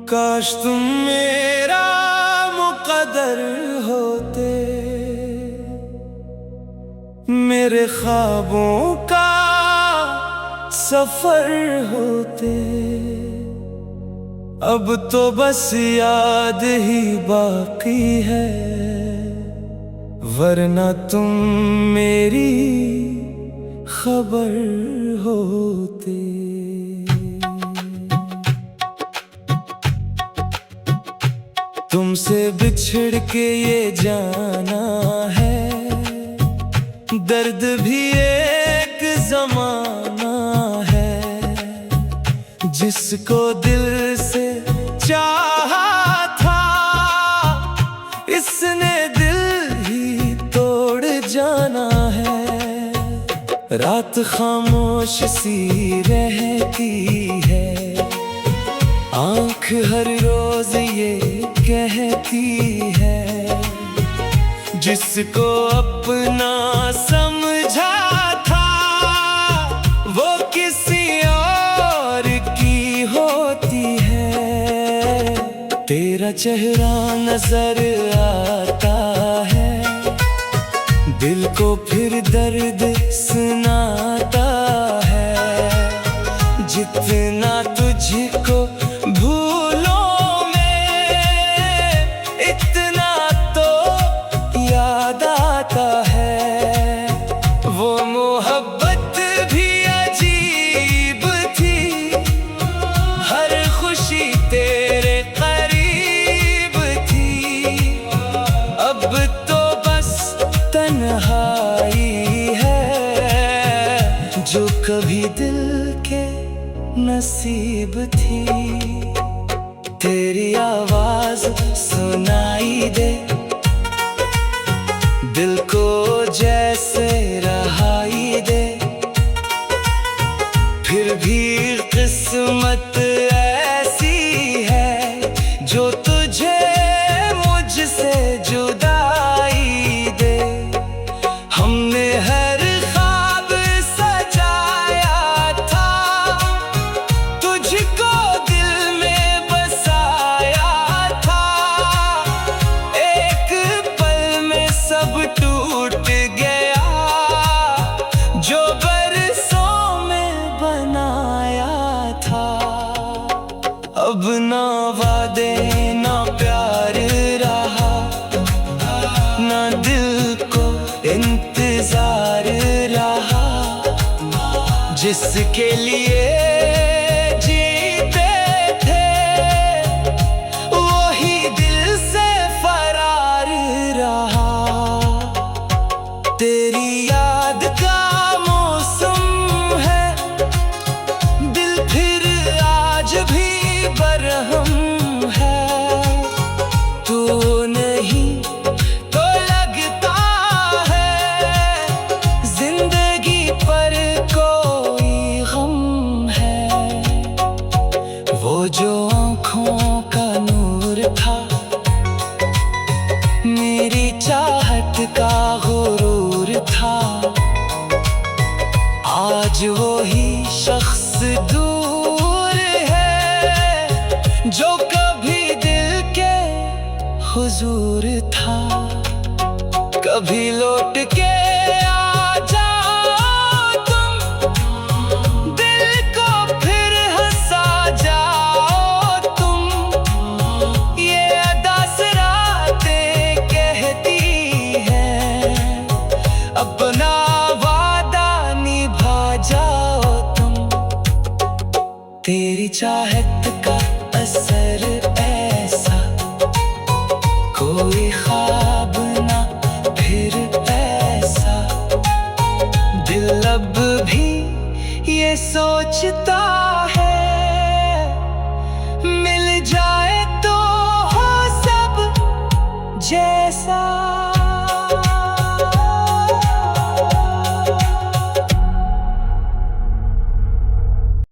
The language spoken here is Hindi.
काश तुम मेरा मुक़द्दर होते, मेरे ख्वाबों का सफर होते। अब तो बस याद ही बाकी है, वरना तुम मेरी खबर होते। तुमसे बिछड़ के ये जाना है, दर्द भी एक ज़माना है। जिसको दिल से चाहा था, इसने दिल ही तोड़ जाना है। रात खामोश सी रहती है, आँख हर रोज ये कहती है। जिसको अपना समझा था, वो किसी और की होती है। तेरा चेहरा नजर आता है, दिल को फिर दर्द सुनाता है। जितना तुझको भूलो मैं, इतना तो याद आता है। वो मोहब्बत भी अजीब थी, हर खुशी तेरे करीब थी। अब तो बस तन्हाई है, जो कभी दिल के नसीब थी। तेरी आवाज सुनाई दे, दिल को जैसे रहाई दे। फिर भी किस्मत ऐसी है, जो तुझे मुझसे जुदाई दे। हमने हर ख्वाब सजाया था, तुझको दिल में बसाया था। एक पल में सब टूट गया, जो बरसों में बनाया था। अब ना वादे ना प्यार रहा, ना दिल को इंतजार रहा। जिसके लिए जीते थे, वही दिल से फरार रहा। तेरी याद का मौसम है, दिल फिर आज भी बरहम है। तू नहीं तो लगता है, जिंदगी पर कोई गम है। वो जो आँखों का नूर था, मेरी चाहत का गुरूर था। आज वो ही शख्स दूर है, जो कभी दिल के हुजूर था। कभी लौट के आ जाओ तुम, दिल को फिर हंसा जाओ तुम। ये अदा रातें कहती है, अपना वादा निभा जाओ तुम। तेरी चाहत का असर ऐसा, कोई ख्वाब ना फिर ऐसा। दिल अब भी ये सोचता